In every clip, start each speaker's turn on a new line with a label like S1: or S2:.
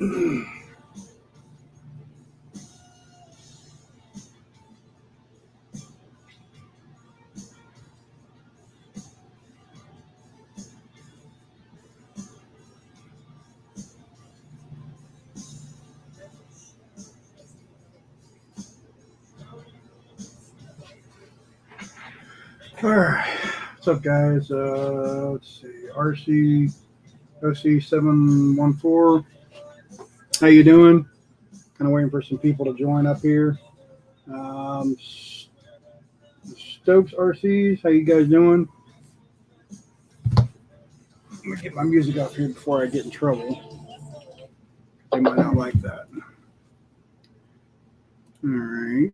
S1: All right, what's up, guys? Let's see, OC714. How you doing? Kind of waiting for some people to join up here. Stokes RCs, how you guys doing? Let me get my music off here before I get in trouble. They might not like that. All right.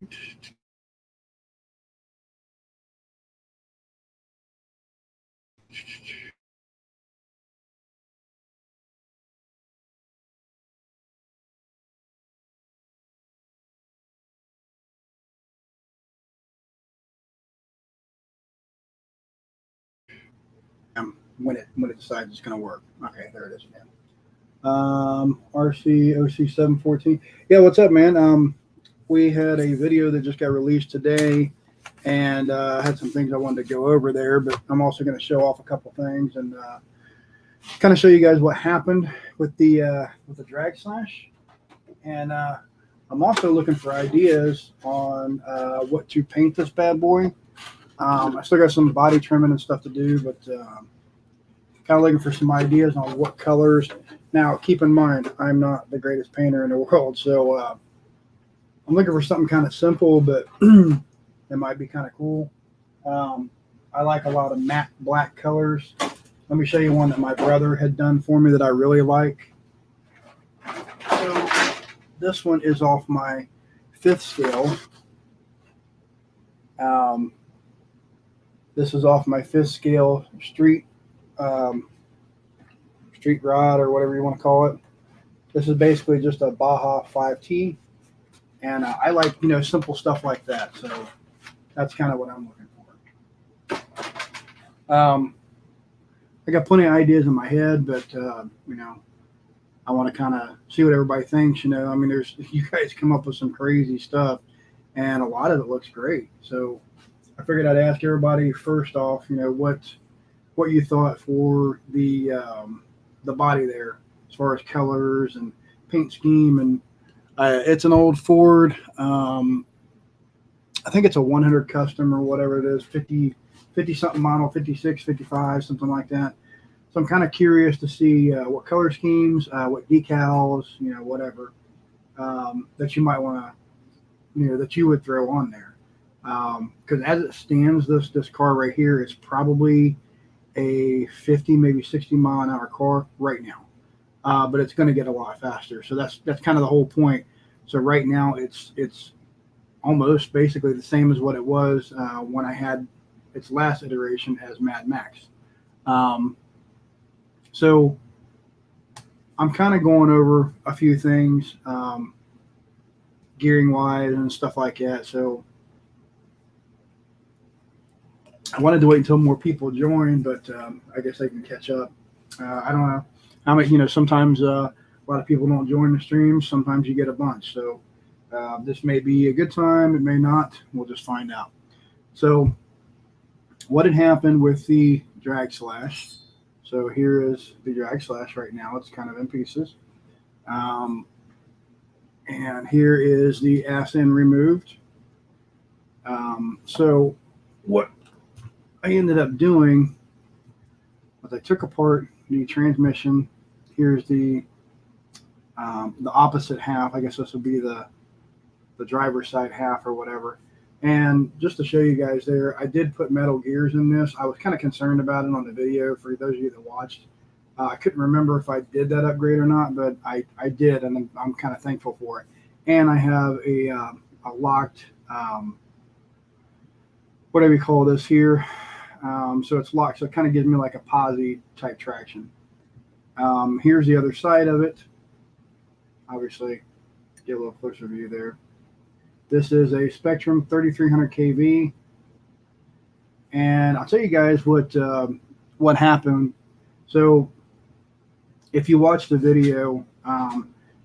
S1: When it decides it's going to work. Okay, there it is again. RC OC714. Yeah, what's up, man? We had a video that just got released today, and I had some things I wanted to go over there, but I'm also going to show off a couple things and kind of show you guys what happened with the drag slash. And I'm also looking for ideas on what to paint this bad boy. I still got some body trimming and stuff to do, but kind of looking for some ideas on what colors. Now, keep in mind, I'm not the greatest painter in the world, so I'm looking for something kind of simple, but that might be kind of cool. I like a lot of matte black colors. Let me show you one that my brother had done for me that I really like. So this one is off my 5th scale. This is off my 5th scale street rod, or whatever you want to call it. This is basically just a Baja 5T, and I like, simple stuff like that. So that's kind of what I'm looking for. I got plenty of ideas in my head, but I want to kind of see what everybody thinks. I mean, you guys come up with some crazy stuff, and a lot of it looks great. So I figured I'd ask everybody first off, what you thought for the body there, as far as colors and paint scheme. And it's an old Ford. I think it's a 100 custom or whatever it is, 50 something model, 56, 55, something like that. So I'm kind of curious to see what color schemes, what decals, whatever that you might want to, that you would throw on there. Because as it stands, this car right here is probably a 50, maybe 60 mile an hour car right now, but it's going to get a lot faster. So that's kind of the whole point. So right now it's almost basically the same as what it was when I had its last iteration as Mad Max. So I'm kind of going over a few things, gearing wise and stuff like that. So I wanted to wait until more people join, but I guess they can catch up. I don't know how many, sometimes a lot of people don't join the streams. Sometimes you get a bunch. So this may be a good time. It may not. We'll just find out. So what had happened with the drag slash? So here is the drag slash right now. It's kind of in pieces. And here is the ass end removed. So what I ended up doing was I took apart the transmission. Here's the opposite half. I guess this would be the driver's side half or whatever. And just to show you guys there, I did put metal gears in this. I was kind of concerned about it on the video for those of you that watched. I couldn't remember if I did that upgrade or not, but I did, and I'm kind of thankful for it. And I have a locked, whatever you call this here. So it's locked, so it kind of gives me like a posi type traction. Here's the other side of it. Obviously, get a little closer view there. This is a Spectrum 3300 kV, and I'll tell you guys what happened. So if you watch the video,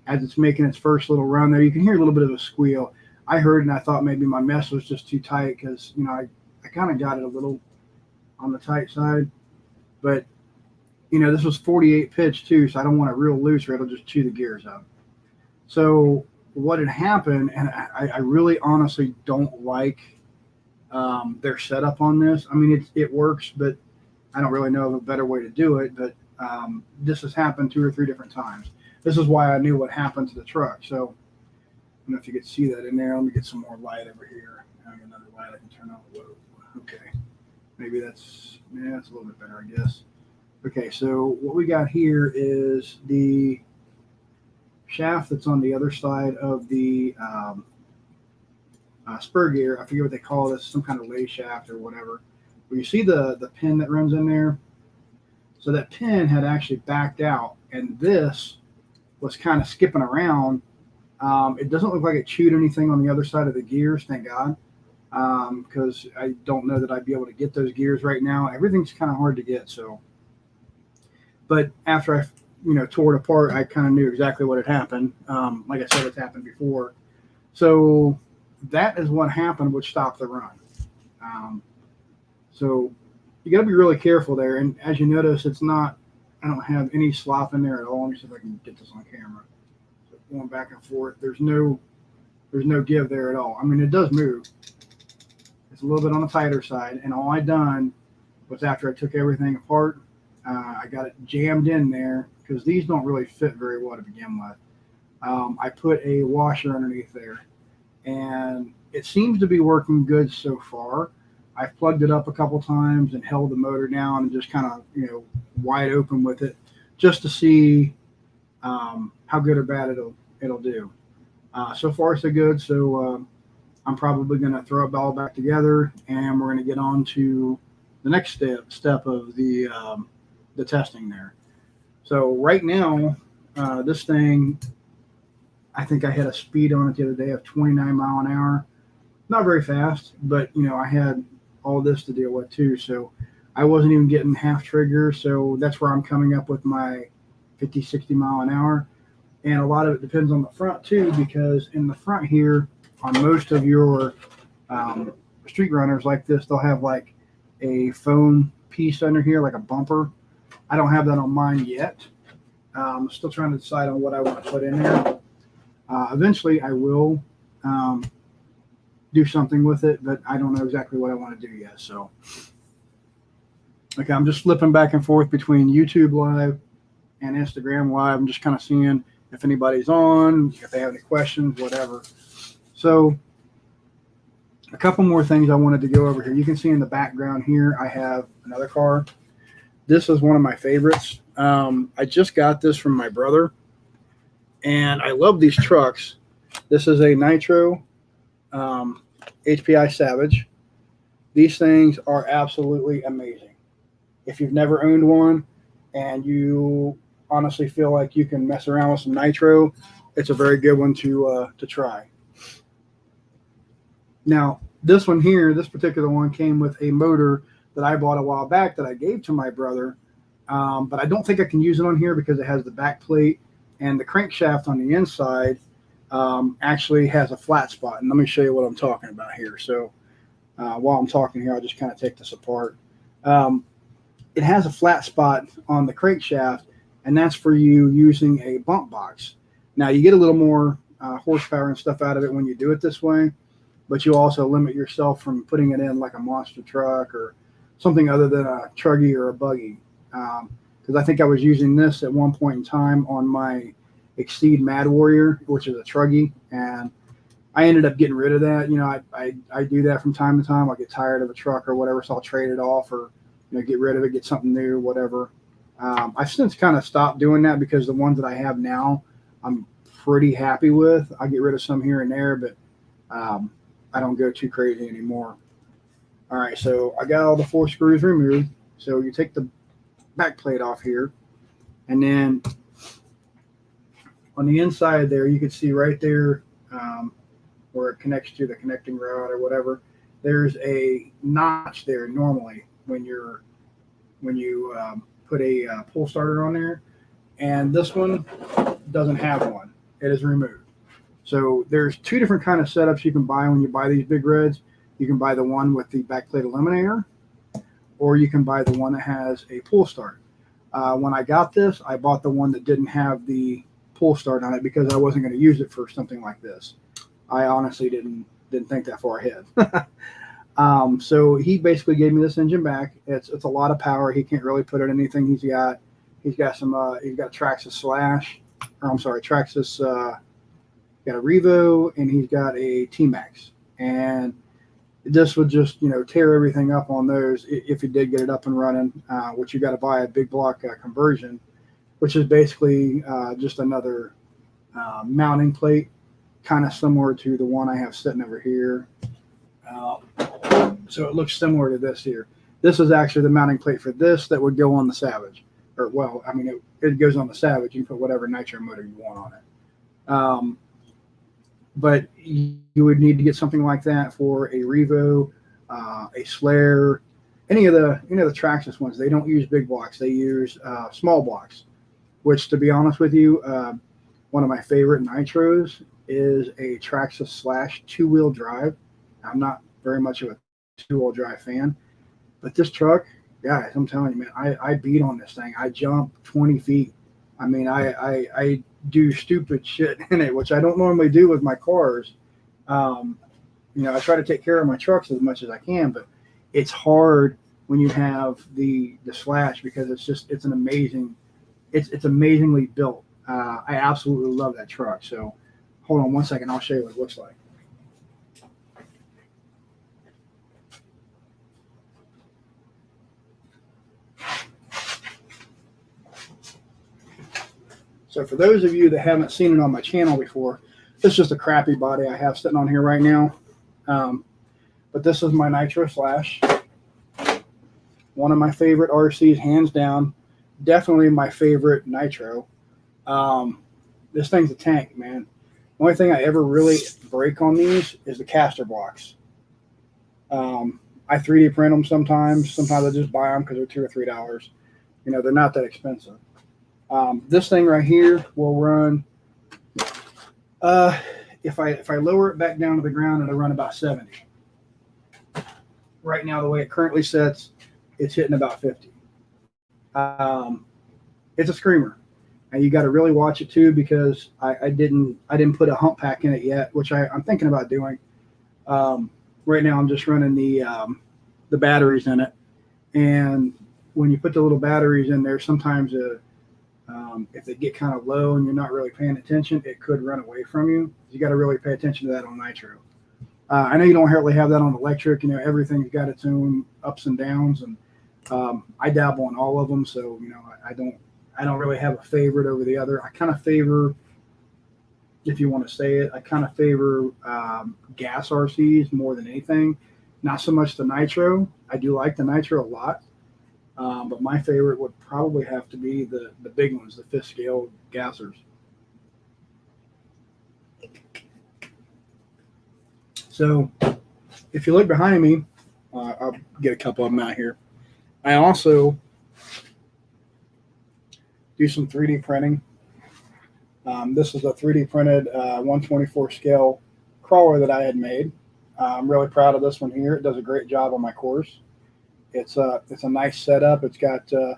S1: as it's making its first little run there, you can hear a little bit of a squeal. I heard and I thought maybe my mesh was just too tight because, I kind of got it a little on the tight side. But, this was 48 pitch too, so I don't want it real loose or it'll just chew the gears up. So what had happened, and I really honestly don't like their setup on this. I mean, it works, but I don't really know of a better way to do it. But this has happened 2 or 3 different times. This is why I knew what happened to the truck. So I don't know if you could see that in there. Let me get some more light over here. I have another light I can turn on. Whoa. Okay. Maybe that's a little bit better, I guess. Okay, so what we got here is the shaft that's on the other side of the spur gear. I forget what they call this, some kind of lay shaft or whatever. But you see the pin that runs in there? So that pin had actually backed out, and this was kind of skipping around. It doesn't look like it chewed anything on the other side of the gears, thank God, because I don't know that I'd be able to get those gears right now. Everything's kind of hard to get, so. But after I, tore it apart, I kind of knew exactly what had happened. Like I said, it's happened before. So that is what happened, which stopped the run. So you got to be really careful there. And as you notice, I don't have any slop in there at all. Let me see if I can get this on camera. So going back and forth, there's no give there at all. I mean, it does move. It's a little bit on the tighter side. And all I done was after I took everything apart, I got it jammed in there because these don't really fit very well to begin with. I put a washer underneath there, and it seems to be working good so far. I've plugged it up a couple times and held the motor down and just kind of, wide open with it just to see how good or bad it'll do. So far, so good. So I'm probably going to throw it all back together, and we're going to get on to the next step of the testing there. So right now, this thing, I think I had a speed on it the other day of 29 mile an hour. Not very fast, but I had all this to deal with too. So I wasn't even getting half trigger. So that's where I'm coming up with my 50, 60 mile an hour. And a lot of it depends on the front too, because in the front here, on most of your street runners like this, they'll have like a foam piece under here, like a bumper. I don't have that on mine yet. I'm still trying to decide on what I want to put in there. Eventually, I will do something with it, but I don't know exactly what I want to do yet. So, okay, I'm just flipping back and forth between YouTube Live and Instagram Live. I'm just kind of seeing if anybody's on, if they have any questions, whatever. So, a couple more things I wanted to go over here. You can see in the background here, I have another car. This is one of my favorites. I just got this from my brother, and I love these trucks. This is a Nitro HPI Savage. These things are absolutely amazing. If you've never owned one and you honestly feel like you can mess around with some Nitro, it's a very good one to try. Now, this one here, this particular one came with a motor that I bought a while back that I gave to my brother, but I don't think I can use it on here because it has the back plate, and the crankshaft on the inside actually has a flat spot. And let me show you what I'm talking about here. So while I'm talking here, I'll just kind of take this apart. It has a flat spot on the crankshaft, and that's for you using a bump box. Now, you get a little more horsepower and stuff out of it when you do it this way, but you also limit yourself from putting it in like a monster truck or something other than a truggy or a buggy. Because I think I was using this at one point in time on my Exceed Mad Warrior, which is a truggy, and I ended up getting rid of that. I do that from time to time. I'll get tired of a truck or whatever, so I'll trade it off or get rid of it, get something new, whatever. I've since kind of stopped doing that because the ones that I have now I'm pretty happy with. I get rid of some here and there, but I don't go too crazy anymore. All right, so I got all the 4 screws removed. So you take the back plate off here, and then on the inside there, you can see right there where it connects to the connecting rod or whatever. There's a notch there normally when you put a pull starter on there, and this one doesn't have one. it is removed. So there's two different kind of setups you can buy when you buy these big reds. You can buy the one with the backplate eliminator, or you can buy the one that has a pull start. When I got this, I bought the one that didn't have the pull start on it because I wasn't going to use it for something like this. I honestly didn't think that far ahead. So he basically gave me this engine back. It's a lot of power. He can't really put it in anything he's got. He's got Traxxas Slash, or I'm sorry, Traxxas. Got a Revo, and he's got a T-Max, and this would just tear everything up on those if you did get it up and running. Which you got to buy a big block conversion, which is basically just another mounting plate, kind of similar to the one I have sitting over here. So it looks similar to this here. This is actually the mounting plate for this that would go on the Savage, or well, I mean it goes on the Savage. You can put whatever nitro motor you want on it. But you would need to get something like that for a Revo, a Slayer, any of the the Traxxas ones. They don't use big blocks; they use small blocks. Which, to be honest with you, one of my favorite nitros is a Traxxas Slash 2-wheel drive. I'm not very much of a 2-wheel drive fan, but this truck, guys, I'm telling you, man, I beat on this thing. I jump 20 feet. I mean, I do stupid shit in it, which I don't normally do with my cars. I try to take care of my trucks as much as I can, but it's hard when you have the Slash because it's amazingly built. I absolutely love that truck. So hold on one second. I'll show you what it looks like. So for those of you that haven't seen it on my channel before, this is just a crappy body I have sitting on here right now. But this is my Nitro Slash. One of my favorite RCs, hands down. Definitely my favorite Nitro. This thing's a tank, man. The only thing I ever really break on these is the caster blocks. I 3D print them sometimes. Sometimes I just buy them because they're $2 or $3. They're not that expensive. This thing right here will run, if I lower it back down to the ground, it'll run about 70. Right now, the way it currently sits, it's hitting about 50. It's a screamer, and you got to really watch it too because I didn't put a hump pack in it yet, which I'm thinking about doing. Right now, I'm just running the batteries in it, and when you put the little batteries in there, sometimes if they get kind of low and you're not really paying attention, it could run away from you. You got to really pay attention to that on nitro. I know you don't hardly have that on electric. Everything's got its own ups and downs, and I dabble in all of them. So I don't really have a favorite over the other. I kind of favor, if you want to say it, I kind of favor gas RCs more than anything. Not so much the nitro. I do like the nitro a lot. But my favorite would probably have to be the big ones, the 5th scale gassers. So if you look behind me, I'll get a couple of them out here. I also do some 3D printing. This is a 3D printed 124 scale crawler that I had made. I'm really proud of this one here. It does a great job on my course. It's a nice setup. It's got the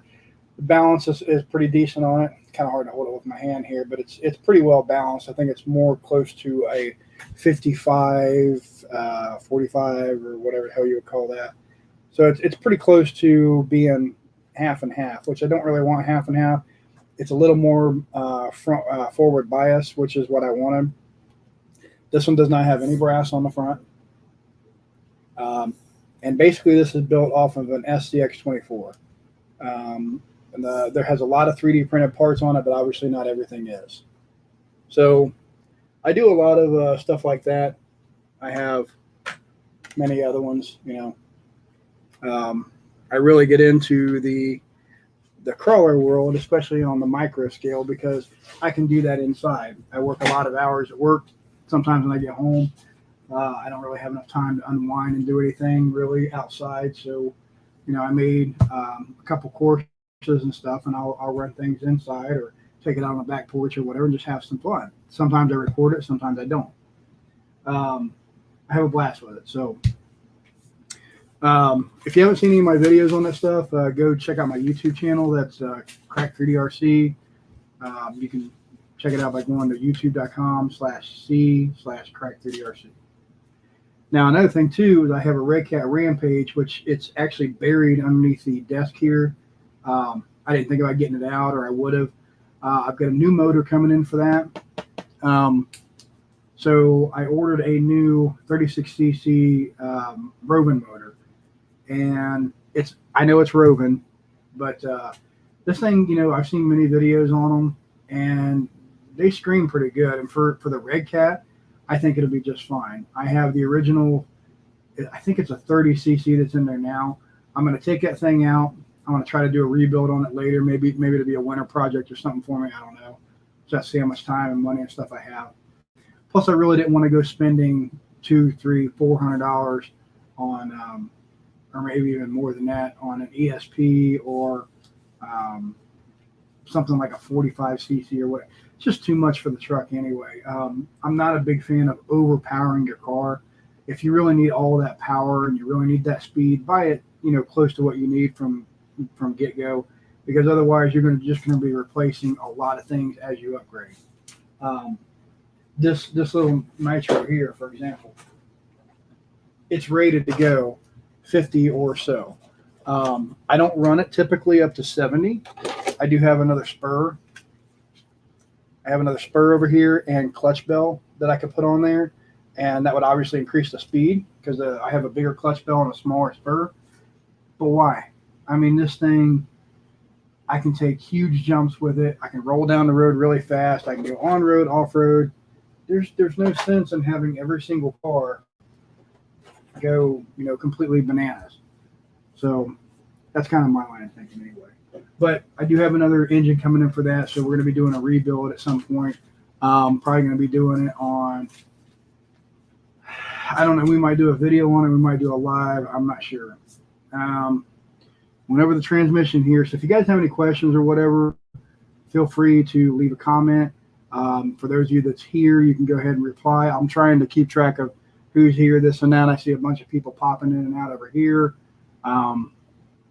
S1: balance is pretty decent on it. It's kind of hard to hold it with my hand here, but it's pretty well balanced. I think it's more close to a 55, 45, or whatever the hell you would call that. So it's pretty close to being half and half, which I don't really want half and half. It's a little more forward bias, which is what I wanted. This one does not have any brass on the front. And basically, this is built off of an SCX24. And there has a lot of 3D printed parts on it, but obviously not everything is. So I do a lot of stuff like that. I have many other ones, I really get into the crawler world, especially on the micro scale, because I can do that inside. I work a lot of hours at work. Sometimes when I get home, I don't really have enough time to unwind and do anything really outside. So, I made a couple courses and stuff, and I'll run things inside, or take it out on the back porch or whatever and just have some fun. Sometimes I record it, sometimes I don't. I have a blast with it. So if you haven't seen any of my videos on that stuff, go check out my YouTube channel. That's Crack3DRC. You can check it out by going to youtube.com/c/Crack3DRC. Now, another thing, too, is I have a Redcat Rampage, which it's actually buried underneath the desk here. I didn't think about getting it out, or I would have. I've got a new motor coming in for that. So I ordered a new 36cc Rovin motor. And I know it's Rovin, but this thing, you know, I've seen many videos on them, and they scream pretty good. And for the Redcat, I think it'll be just fine. I have the original, I think it's a 30cc that's in there now. I'm going to take that thing out. I'm going to try to do a rebuild on it later. Maybe it'll be a winter project or something for me. I don't know. Just see how much time and money and stuff I have. Plus, I really didn't want to go spending $200, $300, $400 on, or maybe even more than that, on an ESP or something like a 45cc or whatever. It's just too much for the truck anyway. I'm not a big fan of overpowering your car. If you really need all that power and you really need that speed, buy it, you know, close to what you need from get-go, because otherwise you're just going to be replacing a lot of things as you upgrade. This little nitro here, for example, it's rated to go 50 or so. I don't run it typically up to 70. I do have another spur. I have another spur over here and clutch bell that I could put on there, and that would obviously increase the speed because I have a bigger clutch bell and a smaller spur. But why? I mean, this thing, I can take huge jumps with it. I can roll down the road really fast. I can go on road, off road. There's no sense in having every single car go, you know, completely bananas. So that's kind of my line of thinking anyway. But I do have another engine coming in for that, so we're going to be doing a rebuild at some point. Probably going to be doing it on, I don't know, we might do a video on it, we might do a live, I'm not sure. Whenever the transmission here, so if you guys have any questions or whatever, feel free to leave a comment. For those of you that's here, you can go ahead and reply. I'm trying to keep track of who's here, this and that. I see a bunch of people popping in and out over here.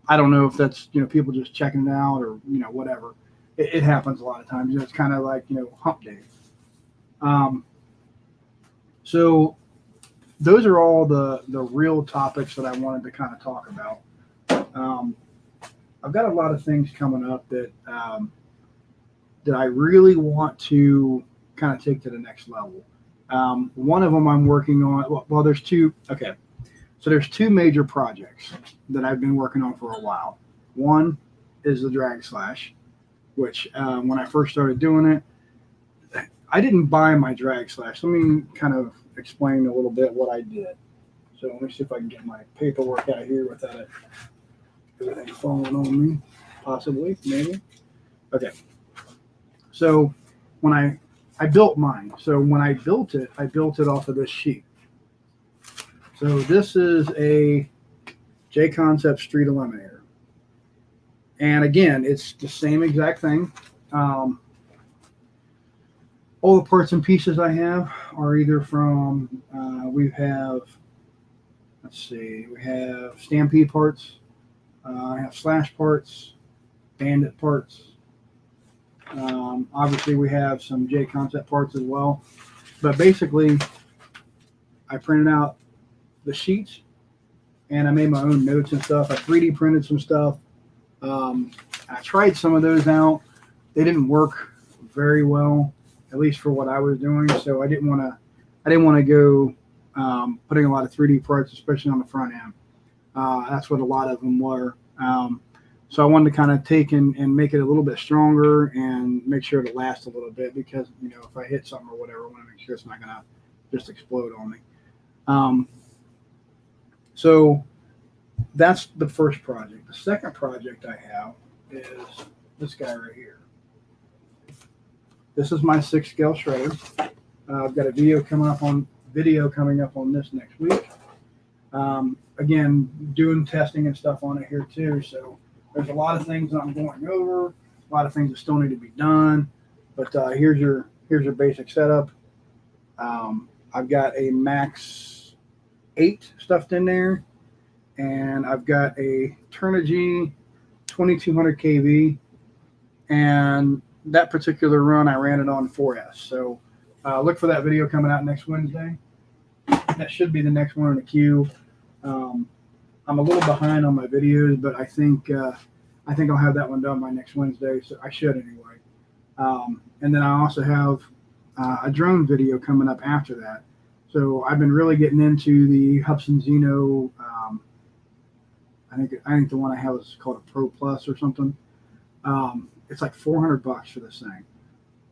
S1: I don't know if that's, you know, people just checking it out or, you know, whatever. It happens a lot of times. It's kind of like, you know, hump day. So those are all the real topics that I wanted to kind of talk about. I've got a lot of things coming up that that I really want to kind of take to the next level. One of them I'm working on. Well, there's two. Okay. So there's two major projects that I've been working on for a while. One is the drag slash, which when I first started doing it, I didn't buy my drag slash. Let me kind of explain a little bit what I did. So let me see if I can get my paperwork out here without everything falling on me, possibly, maybe. Okay. So when I built mine. So when I built it off of this sheet. So this is a J-Concept Street Eliminator. And again, it's the same exact thing. All the parts and pieces I have are either from, we have Stampede parts, I have Slash parts, Bandit parts. Obviously, we have some J-Concept parts as well. But basically, I printed out the sheets, and I made my own notes and stuff. I 3D printed some stuff. I tried some of those out. They didn't work very well, at least for what I was doing. So I didn't want to go putting a lot of 3D parts, especially on the front end. That's what a lot of them were. So I wanted to kind of take and make it a little bit stronger and make sure it lasts a little bit because, you know, if I hit something or whatever, I want to make sure it's not going to just explode on me. So that's the first project. The second project I have is this guy right here. This is my 6-scale shredder. I've got a video coming up on this next week. Again, doing testing and stuff on it here too. So there's a lot of things that I'm going over, a lot of things that still need to be done. But here's your basic setup. I've got a Max 8 stuffed in there, and I've got a Turnigy 2200 kV, and that particular run I ran it on 4S. So look for that video coming out next Wednesday. That should be the next one in the queue. I'm a little behind on my videos, but I think I'll have that one done by next Wednesday. So I should anyway. And then I also have a drone video coming up after that. So I've been really getting into the Hubsan Zeno. I think the one I have is called a Pro Plus or something. It's like $400 for this thing.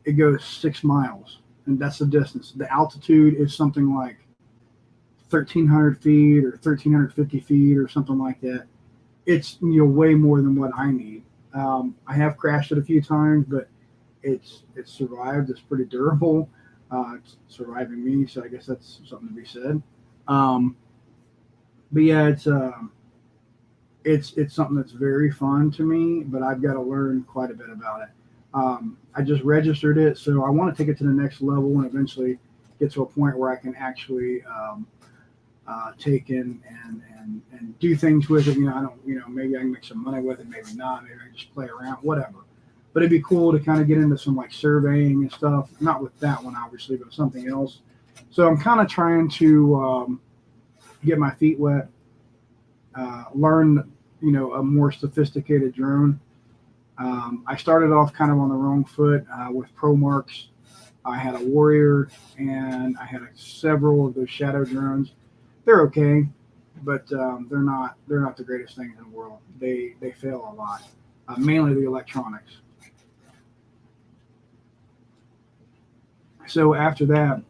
S1: It goes 6 miles, and that's the distance. The altitude is something like 1,300 feet or 1,350 feet or something like that. It's way more than what I need. I have crashed it a few times, but it's survived. It's pretty durable. It's surviving me, so I guess that's something to be said. But yeah, it's something that's very fun to me, but I've got to learn quite a bit about it. I just registered it, so I want to take it to the next level and eventually get to a point where I can actually take in and do things with it. I don't, maybe I can make some money with it, maybe not, maybe I just play around, whatever. But it'd be cool to kind of get into some like surveying and stuff, not with that one obviously, but something else. So I'm kind of trying to get my feet wet, learn, a more sophisticated drone. I started off kind of on the wrong foot with Pro Marks. I had a Warrior and I had several of those shadow drones. They're okay, but they're not the greatest things in the world. They fail a lot, mainly the electronics. So after that,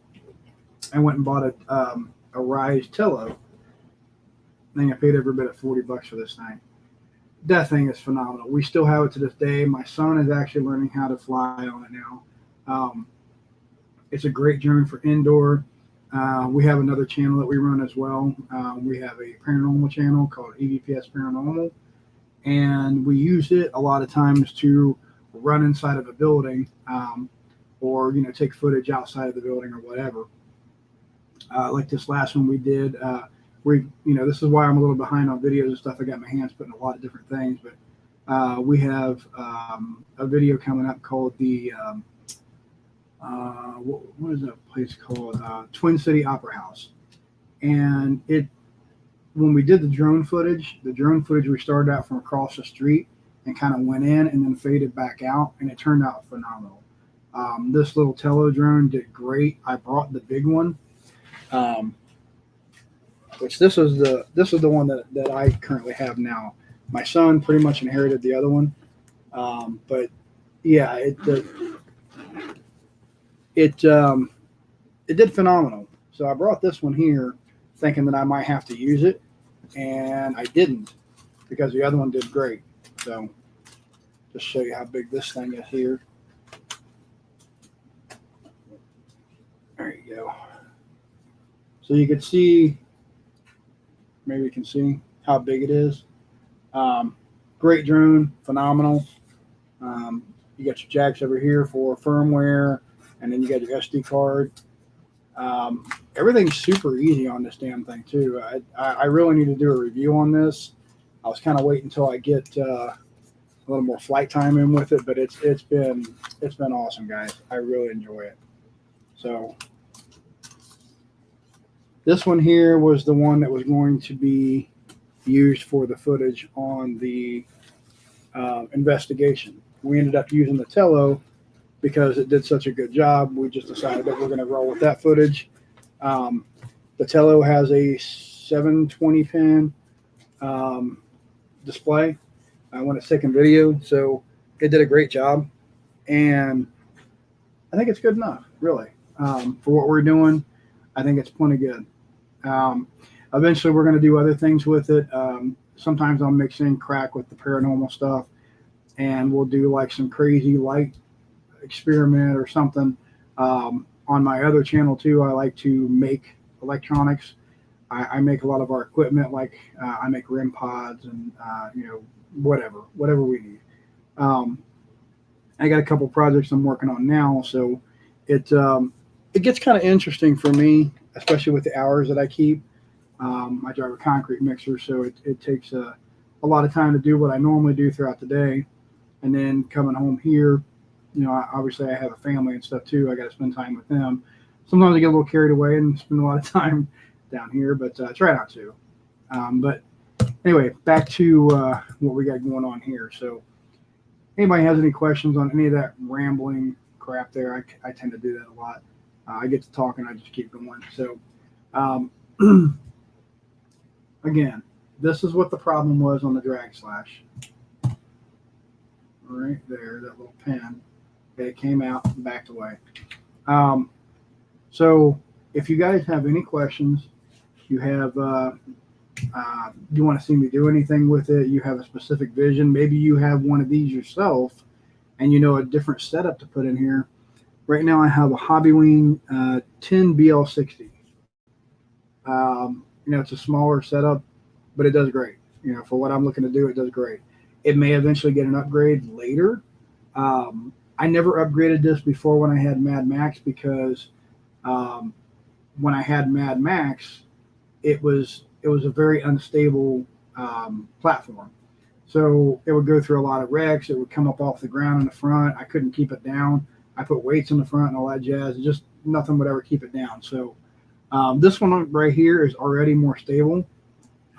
S1: I went and bought a Rise Tello. I think I paid every bit of $40 for this thing. That thing is phenomenal. We still have it to this day. My son is actually learning how to fly on it now. It's a great drone for indoor. We have another channel that we run as well. We have a paranormal channel called EVPS Paranormal, and we use it a lot of times to run inside of a building, or take footage outside of the building or whatever. Like this last one we did. This is why I'm a little behind on videos and stuff. I got my hands put in a lot of different things, but we have a video coming up called the what is that place called? Twin City Opera House. And when we did the drone footage, we started out from across the street and kind of went in and then faded back out, and it turned out phenomenal. This little Tello drone did great. I brought the big one, which this is the one that I currently have now. My son pretty much inherited the other one, but yeah, it did phenomenal. So I brought this one here thinking that I might have to use it, and I didn't, because the other one did great. So just show you how big this thing is here. There you go. So you can see, maybe you can see how big it is. Great drone, phenomenal. You got your jacks over here for firmware, and then you got your SD card. Everything's super easy on this damn thing too. I really need to do a review on this. I was kind of waiting until I get a little more flight time in with it, but it's been awesome, guys. I really enjoy it. So this one here was the one that was going to be used for the footage on the investigation. We ended up using the Tello because it did such a good job. We just decided that we're going to roll with that footage. The Tello has a 720 pin display when it's taking video, so it did a great job, and I think it's good enough, really, for what we're doing. I think it's plenty good. Eventually, we're going to do other things with it. Sometimes I'll mix in crack with the paranormal stuff, and we'll do like some crazy light experiment or something. On my other channel too, I like to make electronics. I make a lot of our equipment, like I make REM pods and whatever we need. I got a couple projects I'm working on now, so it gets kind of interesting for me, especially with the hours that I keep. I drive a concrete mixer, so it takes a lot of time to do what I normally do throughout the day, and then coming home here, obviously I have a family and stuff too. I got to spend time with them. Sometimes I get a little carried away and spend a lot of time down here, but I try not to. But anyway, back to what we got going on here. So, anybody has any questions on any of that rambling crap there? I tend to do that a lot. I get to talk and I just keep going. So, again, this is what the problem was on the drag slash. Right there, that little pin. It came out and backed away. So if you guys have any questions, you have you want to see me do anything with it, you have a specific vision, maybe you have one of these yourself and you know a different setup to put in here. Right now I have a Hobbywing 10 BL60. It's a smaller setup, but it does great. For what I'm looking to do, it does great. It may eventually get an upgrade later. I never upgraded this before when I had Mad Max because when I had Mad Max, it was a very unstable platform. So it would go through a lot of wrecks. It would come up off the ground in the front. I couldn't keep it down. I put weights in the front and all that jazz. Just nothing would ever keep it down. So this one right here is already more stable.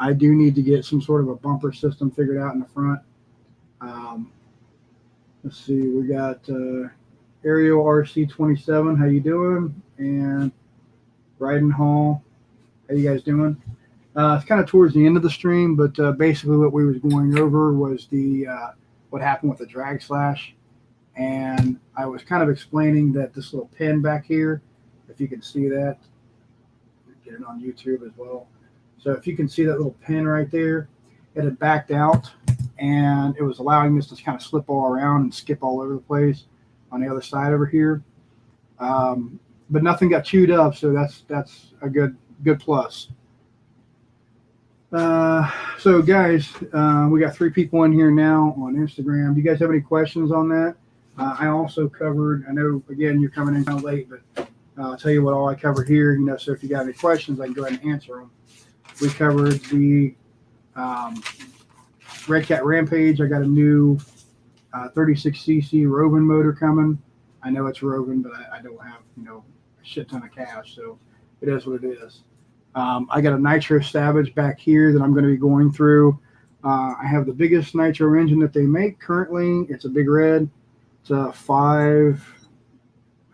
S1: I do need to get some sort of a bumper system figured out in the front. Let's see, we got Ariel RC27. How you doing? And Riding Hall. How you guys doing? It's kind of towards the end of the stream, but basically what we was going over was what happened with the drag slash, and I was kind of explaining that this little pin back here, if you can see that, get it on YouTube as well. So if you can see that little pin right there, it had backed out, and it was allowing this to kind of slip all around and skip all over the place on the other side over here. But nothing got chewed up, so that's a good plus. So guys, we got 3 people in here now on Instagram. Do you guys have any questions on that? I also covered, I know again you're coming in kind of late, but I'll tell you what all I covered here. So if you got any questions, I can go ahead and answer them. We covered the Redcat Rampage. I got a new 36cc Rovin motor coming. I know it's Rovin, but I don't have a shit ton of cash, so it is what it is. I got a Nitro Savage back here that I'm going to be going through. I have the biggest nitro engine that they make currently. It's a Big Red. It's a 5.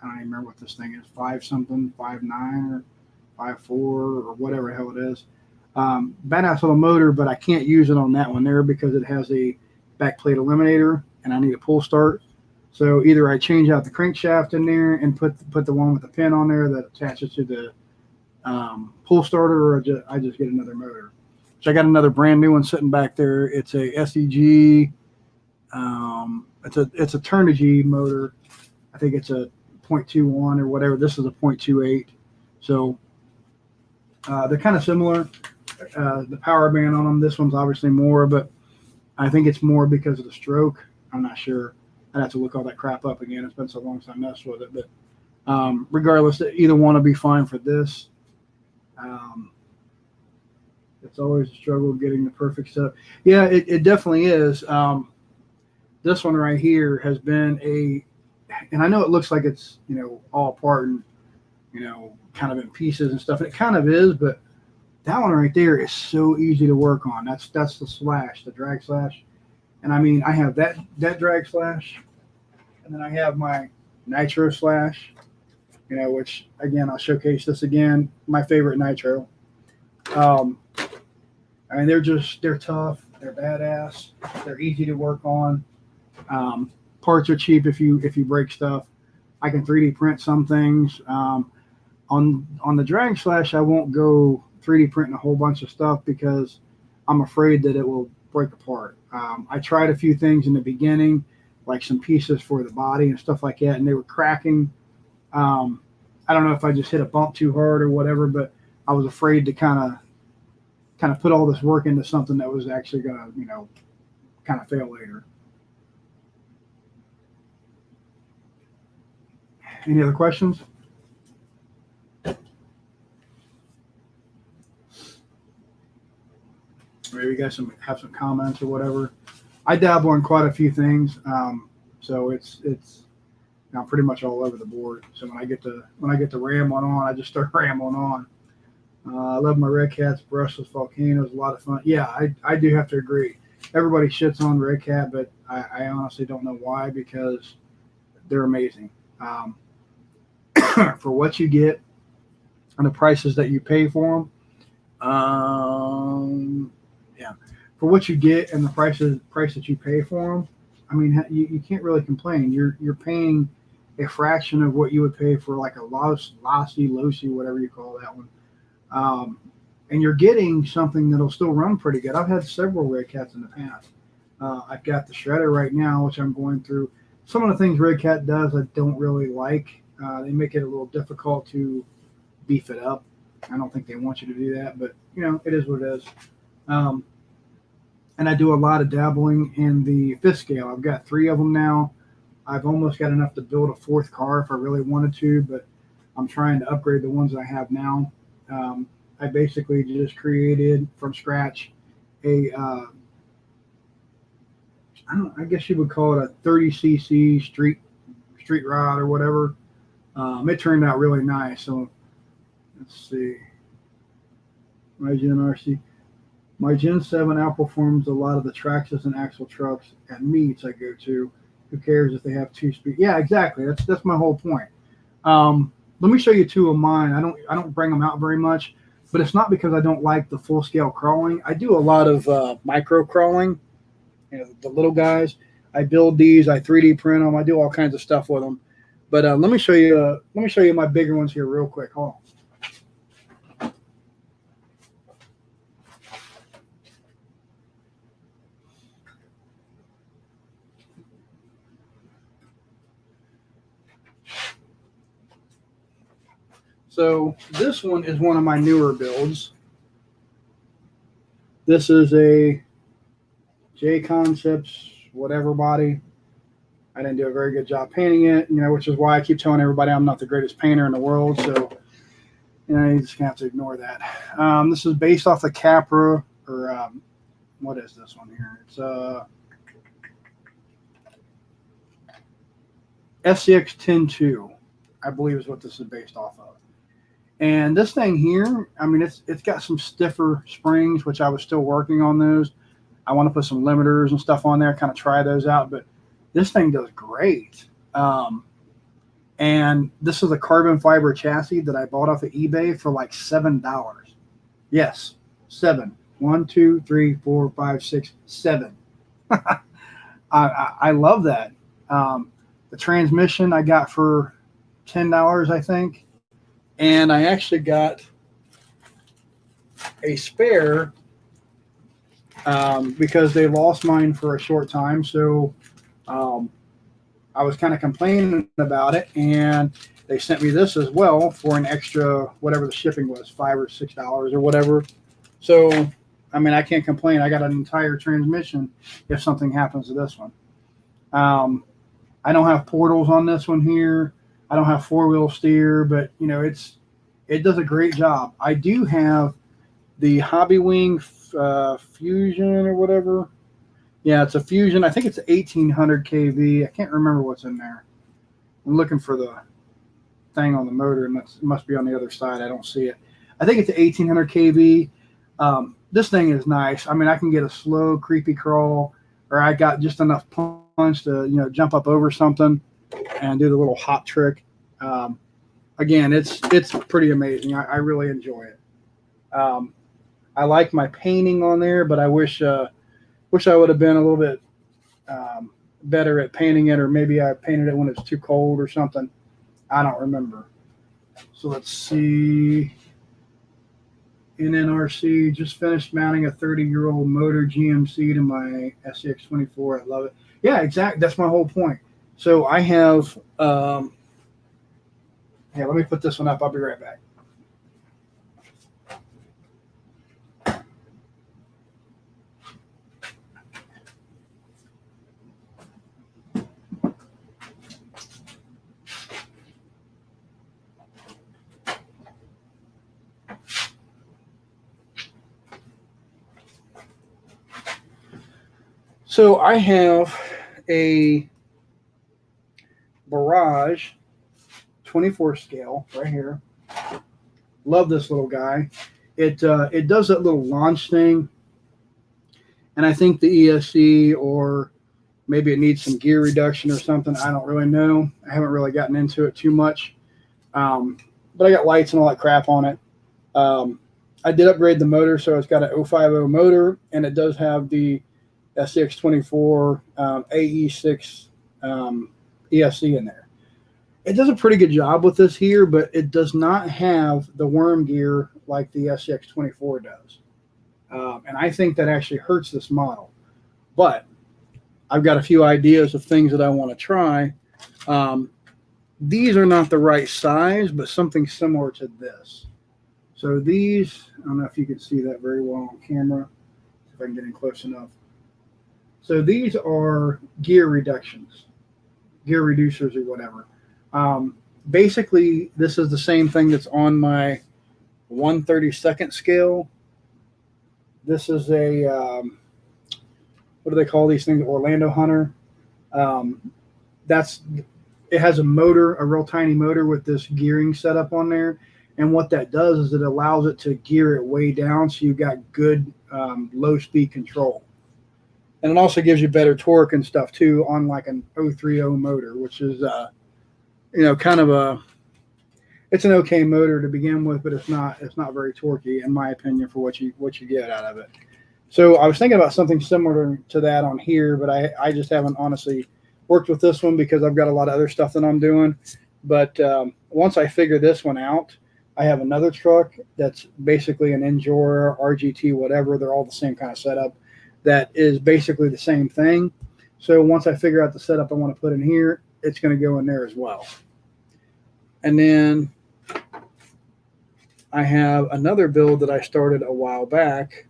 S1: I don't even remember what this thing is. 5 something, 5.9 or 5.4 or whatever the hell it is. Badass little motor, but I can't use it on that one there because it has a backplate eliminator and I need a pull start. So either I change out the crankshaft in there and put the one with the pin on there that attaches to the pull starter, or I just get another motor. So I got another brand new one sitting back there. It's a SEG. It's a Turnigy motor. I think it's a 0.21 or whatever. This is a 0.28. So they're kind of similar. The power band on them, this one's obviously more, but I think it's more because of the stroke. I'm not sure. I'd have to look all that crap up again. It's been so long since I messed with it. But regardless, either one will be fine for this. It's always a struggle getting the perfect setup. Yeah, it definitely is. This one right here has been and I know it looks like it's, all apart and, kind of in pieces and stuff. And it kind of is, but that one right there is so easy to work on. That's the slash, the drag slash. And I mean, I have that drag slash, and then I have my nitro slash, which again, I'll showcase this again. My favorite nitro. I mean, they're tough. They're badass. They're easy to work on. Parts are cheap if you break stuff. I can 3D print some things. On the drag slash, I won't go 3D printing a whole bunch of stuff because I'm afraid that it will break apart. I tried a few things in the beginning, like some pieces for the body and stuff like that, and they were cracking. I don't know if I just hit a bump too hard or whatever, but I was afraid to kind of put all this work into something that was actually going to, kind of fail later. Any other questions? Maybe you guys have some comments or whatever. I dabble in quite a few things, so it's I'm pretty much all over the board. So when I get to rambling on, I just start rambling on. I love my Redcats, brushless volcanoes, a lot of fun. Yeah, I do have to agree. Everybody shits on Redcat, but I honestly don't know why, because they're amazing. For what you get and the prices that you pay for them, yeah, for what you get and the price that you pay for them, I mean, you can't really complain. You're paying a fraction of what you would pay for like a Lossy, whatever you call that one. And you're getting something that'll still run pretty good. I've had several Redcats in the past. I've got the shredder right now, which I'm going through. Some of the things Redcat does I don't really like. They make it a little difficult to beef it up. I don't think they want you to do that, but it is what it is. And I do a lot of dabbling in the fifth scale. I've got 3 of them now. I've almost got enough to build a 4th car if I really wanted to, but I'm trying to upgrade the ones that I have now. I basically just created from scratch I guess you would call it a 30cc street rod or whatever. It turned out really nice. So let's see. My Gen RC. My Gen 7 outperforms a lot of the Traxxas and axle trucks at meets I go to. Who cares if they have 2-speed? Yeah, exactly. That's my whole point. Let me show you 2 of mine. I don't bring them out very much, but it's not because I don't like the full scale crawling. I do a lot of micro crawling. The little guys. I build these. I 3D print them. I do all kinds of stuff with them. But let me show you my bigger ones here real quick. Hold on. So this one is one of my newer builds. This is a J Concepts whatever body. I didn't do a very good job painting it, which is why I keep telling everybody I'm not the greatest painter in the world. So, you just gonna have to ignore that. This is based off the Capra, or what is this one here? It's FCX 10.2, I believe is what this is based off of. And this thing here, I mean, it's got some stiffer springs, which I was still working on those. I want to put some limiters and stuff on there, kind of try those out. But this thing does great. And this is a carbon fiber chassis that I bought off of eBay for like $7. Yes, 7. 1, 2, 3, 4, 5, 6, 7. I love that. The transmission I got for $10, I think. And I actually got a spare because they lost mine for a short time. So I was kind of complaining about it, and they sent me this as well for an extra, whatever the shipping was, $5 or $6 or whatever. So, I mean, I can't complain. I got an entire transmission if something happens to this one. I don't have portals on this one here. I don't have 4-wheel steer, but it does a great job. I do have the Hobby Wing Fusion or whatever. Yeah, it's a Fusion. I think it's 1800 kV. I can't remember what's in there. I'm looking for the thing on the motor, and it must be on the other side. I don't see it. I think it's 1800 kV. This thing is nice. I mean, I can get a slow, creepy crawl, or I got just enough punch to jump up over something and do the little hop trick. Again, it's pretty amazing. I really enjoy it. I like my painting on there, but I wish I would have been a little bit better at painting it, or maybe I painted it when it was too cold or something. I don't remember. So let's see. NRC just finished mounting a 30-year-old motor GMC to my SCX24. I love it. Yeah, exactly. That's my whole point. So I have. Hey, let me put this one up. I'll be right back. So I have a Barrage 24 scale right here. Love this little guy. It does that little launch thing, and I think the ESC, or maybe it needs some gear reduction or something. I don't really know. I haven't really gotten into it too much, but I got lights and all that crap on it. I did upgrade the motor, so it's got an 050 motor, and it does have the SCX24 AE6 ESC in there. It does a pretty good job with this here, but it does not have the worm gear like the SCX24 does. And I think that actually hurts this model. But I've got a few ideas of things that I want to try. These are not the right size, but something similar to this. So these, I don't know if you can see that very well on camera, if I can get in close enough. So these are gear reductions, gear reducers or whatever. Basically, this is the same thing that's on my 1/32 scale. This is a, what do they call these things? Orlando Hunter. It has a motor, a real tiny motor with this gearing setup on there. And what that does is it allows it to gear it way down, so you've got good low speed control. And it also gives you better torque and stuff too on like an 030 motor, which is kind of it's an okay motor to begin with, but it's not very torquey in my opinion for what you get out of it. So I was thinking about something similar to that on here, but I just haven't honestly worked with this one because I've got a lot of other stuff that I'm doing. But once I figure this one out, I have another truck that's basically an Endure, RGT, whatever. They're all the same kind of setup. That is basically the same thing. So once I figure out the setup I want to put in here, it's going to go in there as well. And then I have another build that I started a while back.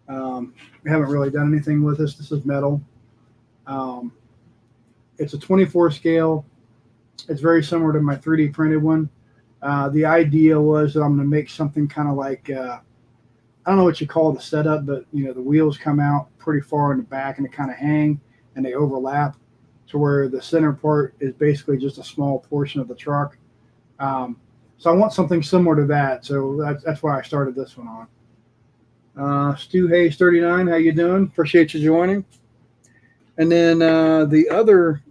S1: I haven't really done anything with this. This is metal. It's a 24 scale. It's very similar to my 3D printed one. The idea was that I'm going to make something kind of like, I don't know what you call the setup, but the wheels come out pretty far in the back and they kind of hang and they overlap to where the center part is basically just a small portion of the truck. So I want something similar to that. So that's why I started this one on. Stu Hayes 39, how you doing? Appreciate you joining. And then the other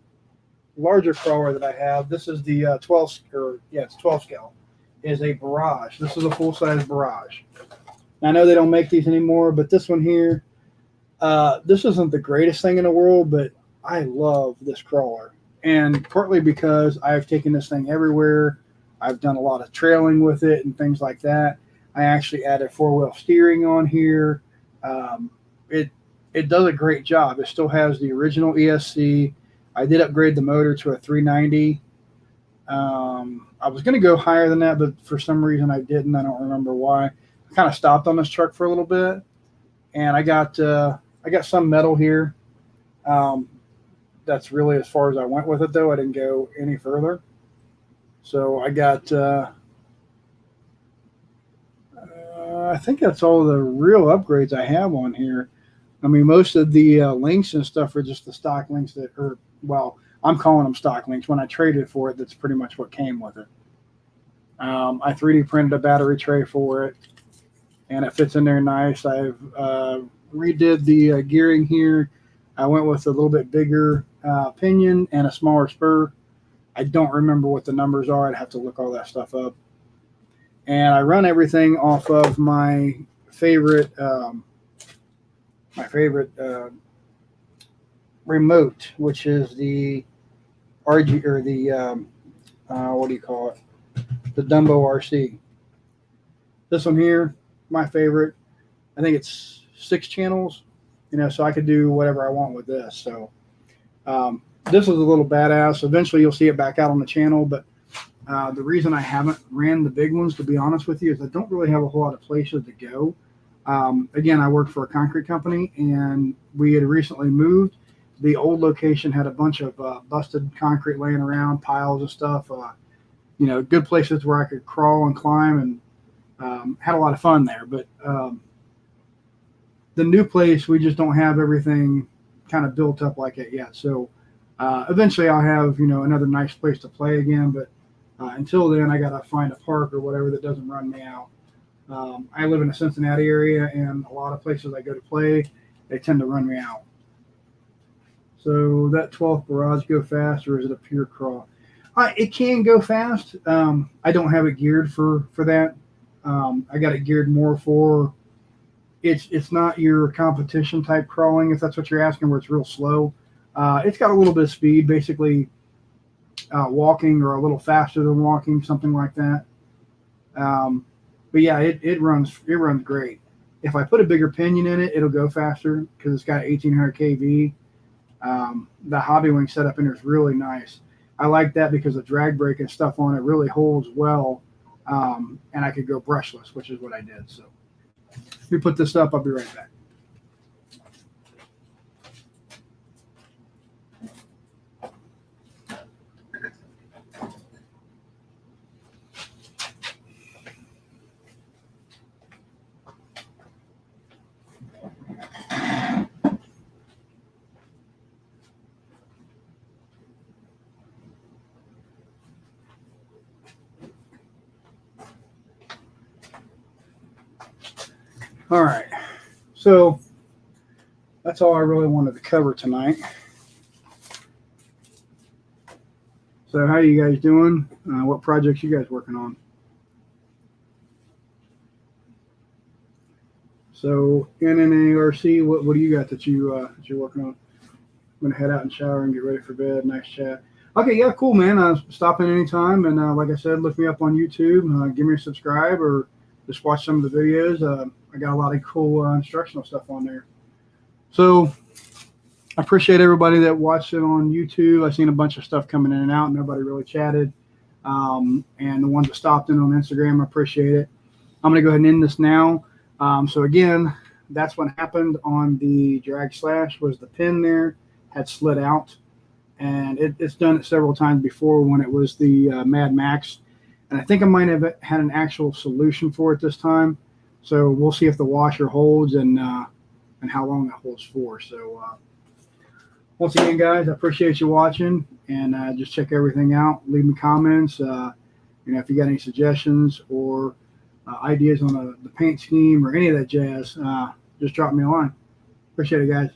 S1: larger crawler that I have, this is the 12 scale, is a Barrage. This is a full-size Barrage. I know they don't make these anymore, but this one here, this isn't the greatest thing in the world, but I love this crawler. And partly because I've taken this thing everywhere. I've done a lot of trailing with it and things like that. I actually added four-wheel steering on here. It does a great job. It still has the original ESC. I did upgrade the motor to a 390. I was going to go higher than that, but for some reason I didn't. I don't remember why. I kind of stopped on this truck for a little bit, and I got some metal here. That's really as far as I went with it, though. I didn't go any further. So I got, I think that's all the real upgrades I have on here. I mean, most of the links and stuff are just the stock links that are, well, I'm calling them stock links. When I traded for it, that's pretty much what came with it. I 3D printed a battery tray for it, and it fits in there nice. I've redid the gearing here. I went with a little bit bigger pinion and a smaller spur. I don't remember what the numbers are. I'd have to look all that stuff up. And I run everything off of my favorite remote, which is the RG or the what do you call it? The Dumbo RC. This one here, my favorite. I think it's 6 channels, so I could do whatever I want with this. So this is a little badass. Eventually you'll see it back out on the channel, but the reason I haven't ran the big ones, to be honest with you, is I don't really have a whole lot of places to go. Again, I work for a concrete company, and we had recently moved. The old location had a bunch of busted concrete laying around, piles of stuff, good places where I could crawl and climb, and had a lot of fun there. But the new place, we just don't have everything kind of built up like it yet. So eventually I'll have, another nice place to play again. But until then, I got to find a park or whatever that doesn't run me out. I live in the Cincinnati area, and a lot of places I go to play, they tend to run me out. So that 12th barrage go fast, or is it a pure crawl? It can go fast. I don't have it geared for that. I got it geared more for it's not your competition type crawling, if that's what you're asking, where it's real slow. It's got a little bit of speed, basically walking or a little faster than walking, something like that. But yeah, it runs great. If I put a bigger pinion in it, it'll go faster because it's got 1800 kV. The hobby wing setup in there is really nice. I like that because the drag brake and stuff on it really holds well, and I could go brushless, which is what I did. So let me put this up. I'll be right back. All right, so that's all I really wanted to cover tonight. So how are you guys doing? What projects you guys working on? So NNARC, what do you got that you're working on? I'm gonna head out and shower and get ready for bed. Nice chat. Okay, yeah, cool, man. Stop in anytime, and like I said, look me up on YouTube. Give me a subscribe or just watch some of the videos. I got a lot of cool instructional stuff on there. So I appreciate everybody that watched it on YouTube. I've seen a bunch of stuff coming in and out. Nobody really chatted. And the ones that stopped in on Instagram, I appreciate it. I'm going to go ahead and end this now. So again, that's what happened on the drag slash was the pin there had slid out. And it's done it several times before when it was the Mad Max. And I think I might have had an actual solution for it this time. So we'll see if the washer holds and how long it holds for. So once again, guys, I appreciate you watching, and just check everything out. Leave me comments. If you got any suggestions or ideas on the paint scheme or any of that jazz, just drop me a line. Appreciate it, guys.